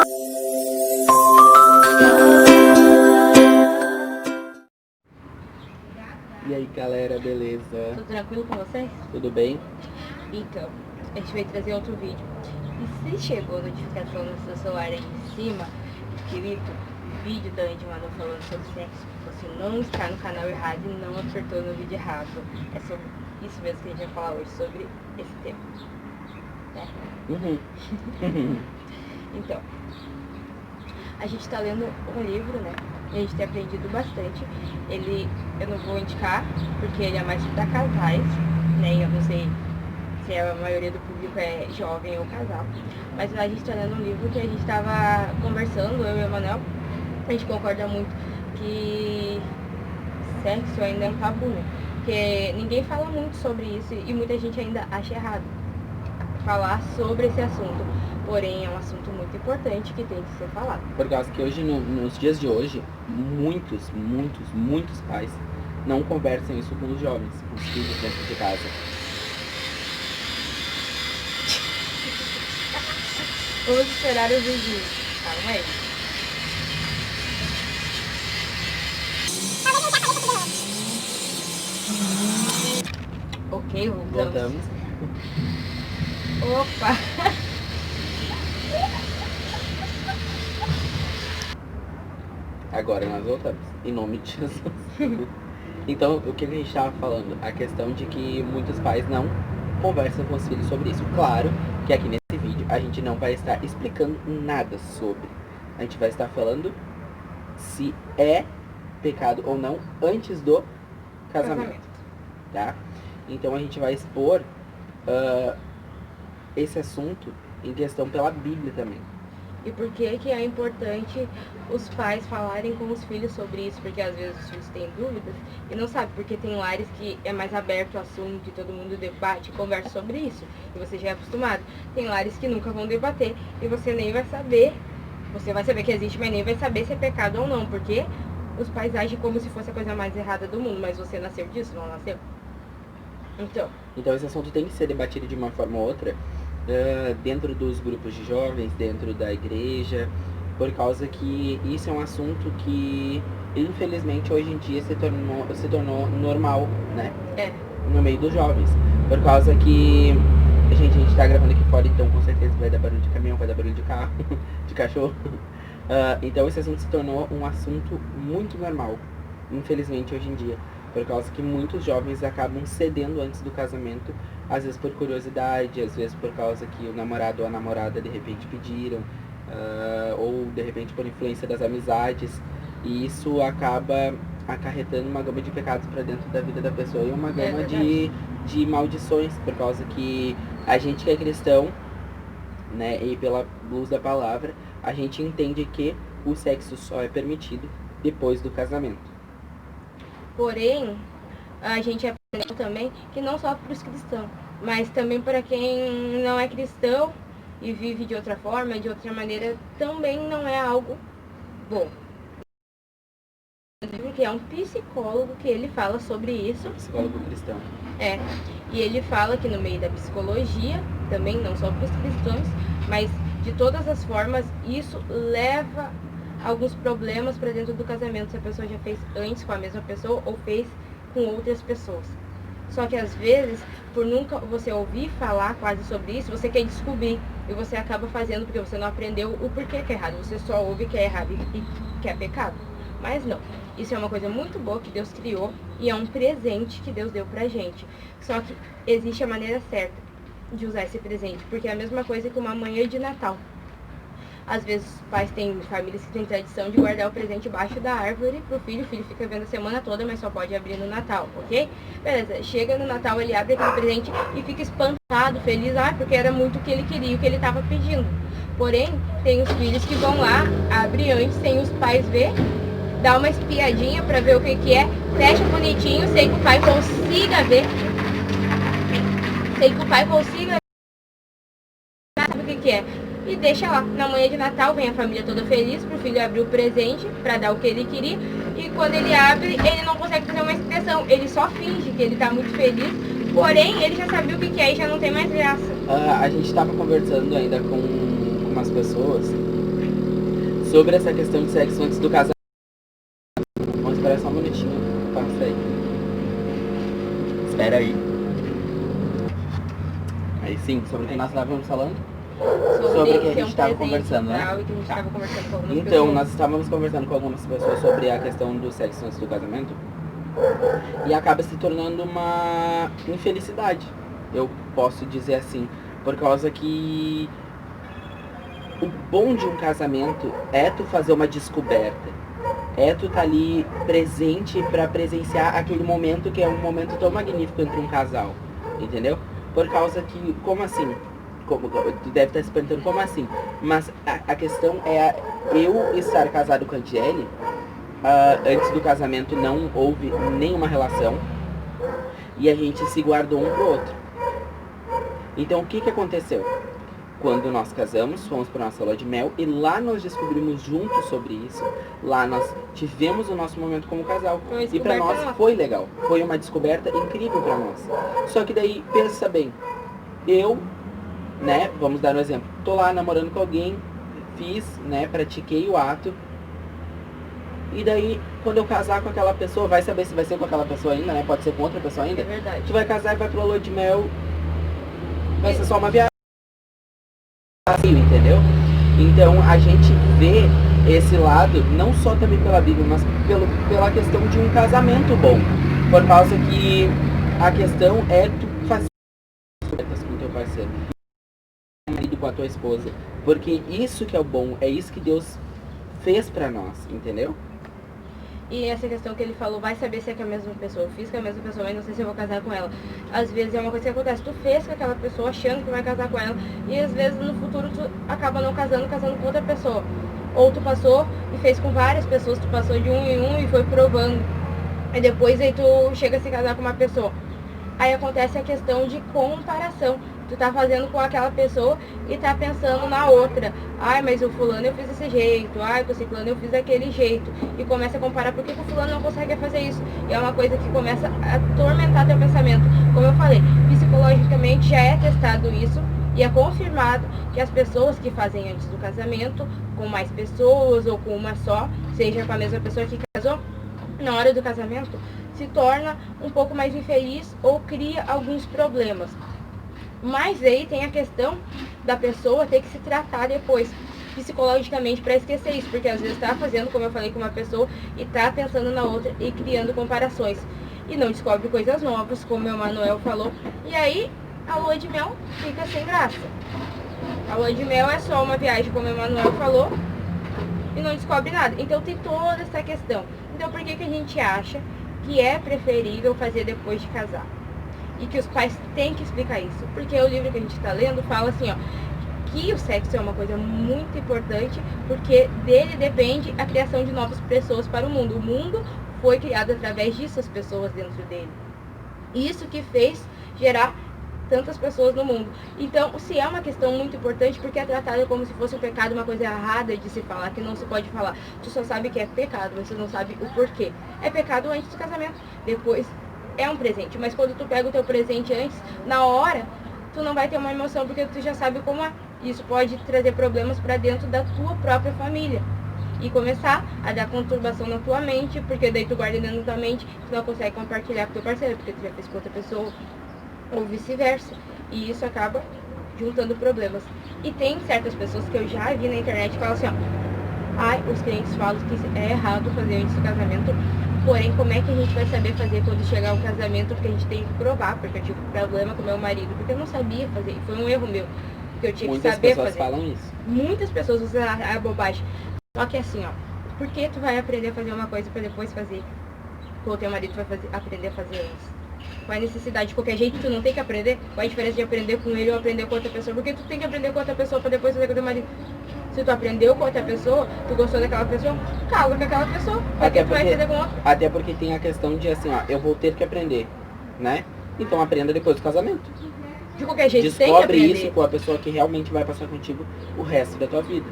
E aí galera, beleza? Tudo tranquilo com vocês? Tudo bem? Então, a gente vai trazer outro vídeo. E se chegou a notificação no seu celular aí em cima, querido, vídeo da Andy Manu falando sobre sexo, você não está no canal errado e não apertou no vídeo errado. É sobre isso mesmo que a gente vai falar hoje, sobre esse tema. Né? Então, a gente está lendo um livro, né? E a gente tem aprendido bastante. Eu não vou indicar, porque ele é mais para casais, né? E eu não sei se a maioria do público é jovem ou casal. Mas a gente está lendo um livro que a gente estava conversando, eu e o Emanuel. A gente concorda muito que sexo ainda é um tabu, né? Porque ninguém fala muito sobre isso e muita gente ainda acha errado falar sobre esse assunto. Porém, é um assunto muito importante que tem que ser falado. Por causa que hoje, nos dias de hoje, muitos pais não conversam isso com os jovens, com os filhos dentro de casa. Vamos esperar o vídeo. Calma aí. Ok, voltamos. Opa! Agora nós voltamos, em nome de Jesus. Então, o que a gente estava falando? A questão de que muitos pais não conversam com os filhos sobre isso. Claro que aqui nesse vídeo a gente não vai estar explicando nada sobre. A gente vai estar falando se é pecado ou não antes do casamento. Tá? Então a gente vai expor esse assunto em questão pela Bíblia também. E por que que é importante os pais falarem com os filhos sobre isso? Porque às vezes os filhos têm dúvidas e não sabem, porque tem lares que é mais aberto o assunto e todo mundo debate e conversa sobre isso. E você já é acostumado. Tem lares que nunca vão debater e você nem vai saber. Você vai saber que existe, mas nem vai saber se é pecado ou não. Porque os pais agem como se fosse a coisa mais errada do mundo. Mas você nasceu disso, não nasceu? Então esse assunto tem que ser debatido de uma forma ou outra. Dentro dos grupos de jovens, dentro da igreja, por causa que isso é um assunto que infelizmente hoje em dia se tornou normal, né? No meio dos jovens, por causa que a gente tá gravando aqui fora, então com certeza vai dar barulho de caminhão, vai dar barulho de carro, de cachorro. Então esse assunto se tornou um assunto muito normal, infelizmente hoje em dia. Por causa que muitos jovens acabam cedendo antes do casamento, às vezes por curiosidade, às vezes por causa que o namorado ou a namorada de repente pediram, ou de repente por influência das amizades, e isso acaba acarretando uma gama de pecados para dentro da vida da pessoa e uma gama de maldições, por causa que a gente que é cristão, né, e pela luz da palavra, a gente entende que o sexo só é permitido depois do casamento. Porém, a gente aprendeu também que não só para os cristãos, mas também para quem não é cristão e vive de outra forma, de outra maneira, também não é algo bom. Porque é um psicólogo que ele fala sobre isso. Psicólogo cristão. E ele fala que no meio da psicologia, também não só para os cristãos, mas de todas as formas, isso leva alguns problemas para dentro do casamento, se a pessoa já fez antes com a mesma pessoa ou fez com outras pessoas. Só que às vezes, por nunca você ouvir falar quase sobre isso, você quer descobrir e você acaba fazendo porque você não aprendeu o porquê que é errado. Você só ouve que é errado e que é pecado. Mas não, isso é uma coisa muito boa que Deus criou e é um presente que Deus deu pra gente. Só que existe a maneira certa de usar esse presente, porque é a mesma coisa que uma manhã de Natal. Às vezes os pais têm famílias que têm tradição de guardar o presente embaixo da árvore pro filho. O filho fica vendo a semana toda, mas só pode abrir no Natal, ok? Beleza, chega no Natal, ele abre aquele presente e fica espantado, feliz, porque era muito o que ele queria, o que ele estava pedindo. Porém, tem os filhos que vão lá, abrem antes, sem os pais ver, dá uma espiadinha pra ver o que é, fecha bonitinho, sem que o pai consiga ver. Sem que o pai consiga ver o que é. E deixa lá. Na manhã de Natal vem a família toda feliz pro filho abrir o presente pra dar o que ele queria. E quando ele abre, ele não consegue fazer uma expressão. Ele só finge que ele tá muito feliz. Porém, ele já sabia o que é e já não tem mais graça. A gente tava conversando ainda com umas pessoas sobre essa questão de sexo antes do casamento. Vamos esperar só um minutinho. Passa aí. Espera aí. Aí sim, sobre o que nós estávamos falando? Sobre o que a gente estava conversando, né? Então, nós estávamos conversando com algumas pessoas sobre a questão do sexo antes do casamento. E acaba se tornando uma infelicidade, eu posso dizer assim, por causa que o bom de um casamento é tu fazer uma descoberta, é tu tá ali presente para presenciar aquele momento que é um momento tão magnífico entre um casal, entendeu? Por causa que, como assim? Tu deve estar se perguntando como assim, mas a questão é eu estar casado com a Andiele. Antes do casamento não houve nenhuma relação e a gente se guardou um pro outro. Então o que aconteceu? Quando nós casamos, fomos para nossa lua de mel e lá nós descobrimos juntos sobre isso. Lá nós tivemos o nosso momento como casal. E para nós foi legal. Foi uma descoberta incrível para nós. Só que daí, pensa bem, eu, né, vamos dar um exemplo. Tô lá namorando com alguém, fiz, né, pratiquei o ato. E daí, quando eu casar com aquela pessoa, vai saber se vai ser com aquela pessoa ainda, né? Pode ser com outra pessoa ainda. É verdade. Tu vai casar e vai pra lua de mel, vai ser só uma viagem, entendeu? Então, a gente vê esse lado, não só também pela Bíblia, mas pela questão de um casamento bom. Por causa que a questão é tu fazer coisas com o teu parceiro, marido com a tua esposa. Porque isso que é o bom, é isso que Deus fez pra nós, entendeu? E essa questão que ele falou, vai saber se é com a mesma pessoa. Eu fiz com a mesma pessoa, mas não sei se eu vou casar com ela. Às vezes é uma coisa que acontece, tu fez com aquela pessoa achando que vai casar com ela, e às vezes no futuro tu acaba não casando com outra pessoa. Ou tu passou e fez com várias pessoas, tu passou de um em um e foi provando. E depois aí tu chega a se casar com uma pessoa. Aí acontece a questão de comparação. Tu tá fazendo com aquela pessoa e tá pensando na outra. Ai, mas o fulano eu fiz desse jeito. Ai, com o ciclano eu fiz daquele jeito. E começa a comparar por que o fulano não consegue fazer isso. E é uma coisa que começa a atormentar teu pensamento. Como eu falei, psicologicamente já é testado isso. E é confirmado que as pessoas que fazem antes do casamento, com mais pessoas ou com uma só, seja com a mesma pessoa que casou, na hora do casamento, se torna um pouco mais infeliz ou cria alguns problemas. Mas aí tem a questão da pessoa ter que se tratar depois, psicologicamente, para esquecer isso. Porque às vezes tá fazendo, como eu falei, com uma pessoa e tá pensando na outra e criando comparações. E não descobre coisas novas, como o Emanuel falou. E aí a lua de mel fica sem graça. A lua de mel é só uma viagem, como o Emanuel falou, e não descobre nada. Então tem toda essa questão. Então por que a gente acha que é preferível fazer depois de casar? E que os pais têm que explicar isso. Porque o livro que a gente está lendo fala assim, ó, que o sexo é uma coisa muito importante, porque dele depende a criação de novas pessoas para o mundo. O mundo foi criado através dessas pessoas dentro dele. Isso que fez gerar tantas pessoas no mundo. Então, se é uma questão muito importante, porque é tratada como se fosse um pecado, uma coisa errada de se falar, que não se pode falar. Tu só sabe que é pecado, mas tu não sabe o porquê. É pecado antes do casamento. Depois é um presente, mas quando tu pega o teu presente antes, na hora, tu não vai ter uma emoção, porque tu já sabe como é. Isso pode trazer problemas para dentro da tua própria família. E começar a dar conturbação na tua mente, porque daí tu guarda dentro da tua mente, tu não consegue compartilhar com teu parceiro, porque tu já fez com outra pessoa, ou vice-versa. E isso acaba juntando problemas. E tem certas pessoas que eu já vi na internet que falam assim, ó, ai, os clientes falam que é errado fazer antes do casamento. Porém, como é que a gente vai saber fazer quando chegar o casamento? Porque a gente tem que provar, porque eu tive problema com meu marido, porque eu não sabia fazer. Foi um erro meu, porque eu tinha que saber fazer. Muitas pessoas falam isso. Muitas pessoas usam a bobagem. Só que assim, ó, por que tu vai aprender a fazer uma coisa pra depois fazer? Ou o teu marido vai aprender a fazer antes? Qual é a necessidade? De qualquer jeito tu não tem que aprender? Qual é a diferença de aprender com ele ou aprender com outra pessoa? Porque tu tem que aprender com outra pessoa pra depois fazer com o teu marido. Se tu aprendeu com outra pessoa, tu gostou daquela pessoa, cala com aquela pessoa. Porque tu vai aprender com outra. Até porque tem a questão de assim, ó, eu vou ter que aprender, né? Então aprenda depois do casamento. De qualquer jeito, descobre tem que aprender. Isso com a pessoa que realmente vai passar contigo o resto da tua vida.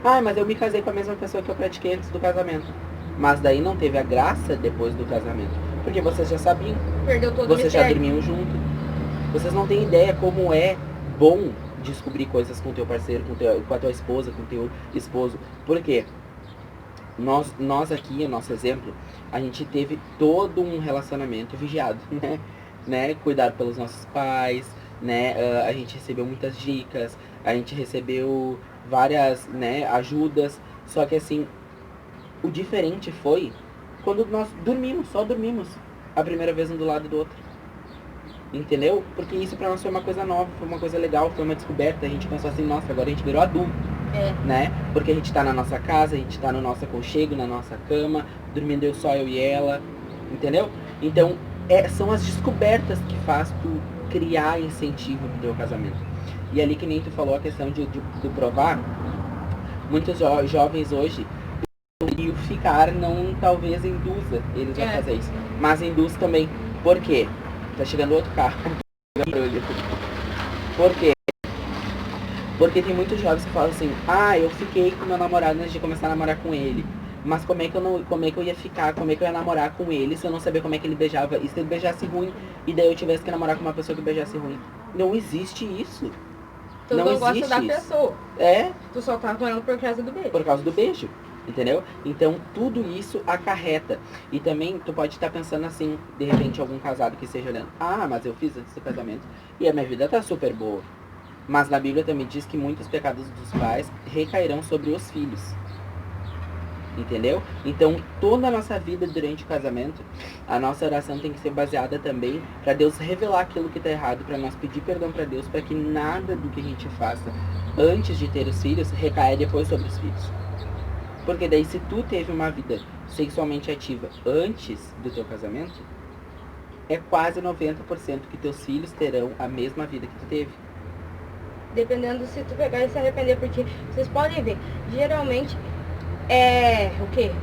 Ah, mas eu me casei com a mesma pessoa que eu pratiquei antes do casamento. Mas daí não teve a graça depois do casamento. Porque vocês já sabiam. Perdeu todo vocês já dormiam junto. Vocês não têm ideia como é bom descobrir coisas com o teu parceiro, com a tua esposa, com o teu esposo. Por quê? Nós aqui, o nosso exemplo, a gente teve todo um relacionamento vigiado, né? Cuidado pelos nossos pais, né? A gente recebeu muitas dicas, a gente recebeu várias, né, ajudas. Só que assim, o diferente foi quando nós dormimos, só dormimos a primeira vez um do lado do outro. Entendeu? Porque isso pra nós foi uma coisa nova, foi uma coisa legal, foi uma descoberta. A gente pensou assim, nossa, agora a gente virou adulto. Né? Porque a gente tá na nossa casa, a gente tá no nosso aconchego, na nossa cama, dormindo eu e ela, entendeu? Então, são as descobertas que faz tu criar incentivo pro teu casamento. E ali que nem tu falou a questão de provar, muitos jovens hoje, e o ficar não talvez induza eles a fazer isso, mas induz também. Por quê? Tá chegando outro carro. Por quê? Porque tem muitos jovens que falam assim, eu fiquei com meu namorado antes de começar a namorar com ele. Mas como é que eu ia ficar, como é que eu ia namorar com ele se eu não sabia como é que ele beijava? E se ele beijasse ruim, e daí eu tivesse que namorar com uma pessoa que beijasse ruim? Não existe isso. Tu não gosta da pessoa. Tu só tá com ela por causa do beijo. Por causa do beijo. Entendeu? Então, tudo isso acarreta. E também, tu pode estar pensando assim, de repente, algum casado que esteja olhando. Mas eu fiz esse casamento e a minha vida tá super boa. Mas na Bíblia também diz que muitos pecados dos pais recairão sobre os filhos. Entendeu? Então, toda a nossa vida durante o casamento, a nossa oração tem que ser baseada também para Deus revelar aquilo que está errado, para nós pedir perdão para Deus, para que nada do que a gente faça antes de ter os filhos recaia depois sobre os filhos. Porque daí, se tu teve uma vida sexualmente ativa antes do teu casamento, é quase 90% que teus filhos terão a mesma vida que tu teve. Dependendo se tu pegar e se arrepender, porque vocês podem ver, geralmente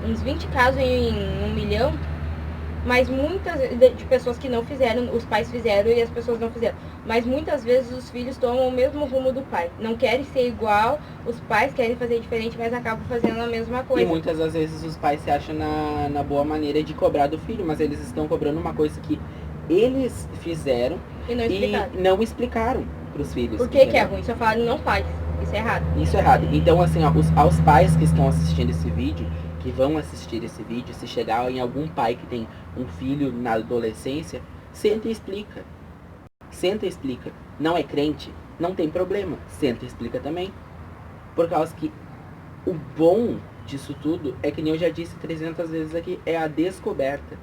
uns 20 casos em 1 milhão, mas muitas de pessoas que não fizeram, os pais fizeram e as pessoas não fizeram. Mas muitas vezes os filhos tomam o mesmo rumo do pai. Não querem ser igual, os pais querem fazer diferente, mas acabam fazendo a mesma coisa. E muitas das vezes os pais se acham na boa maneira de cobrar do filho, mas eles estão cobrando uma coisa que eles fizeram e não explicaram pros filhos. Por que é ruim? Só falaram não faz. Isso é errado. Isso é errado. Então, assim, aos pais que estão assistindo esse vídeo, que vão assistir esse vídeo, se chegar em algum pai que tem um filho na adolescência, senta e explica. Senta e explica. Não é crente? Não tem problema. Senta e explica também. Por causa que o bom disso tudo é que nem eu já disse 300 vezes aqui, é a descoberta.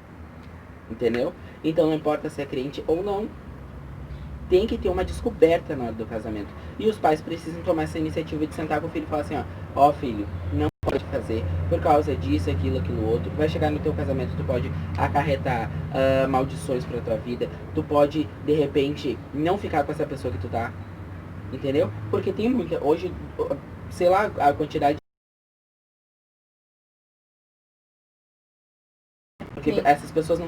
Entendeu? Então não importa se é crente ou não, tem que ter uma descoberta na hora do casamento. E os pais precisam tomar essa iniciativa de sentar com o filho e falar assim, ó filho, não pode fazer por causa disso, aquilo outro. Vai chegar no teu casamento, tu pode acarretar maldições pra tua vida. Tu pode, de repente, não ficar com essa pessoa que tu tá. Entendeu? Porque tem muita, hoje, sei lá, a quantidade. Porque essas pessoas não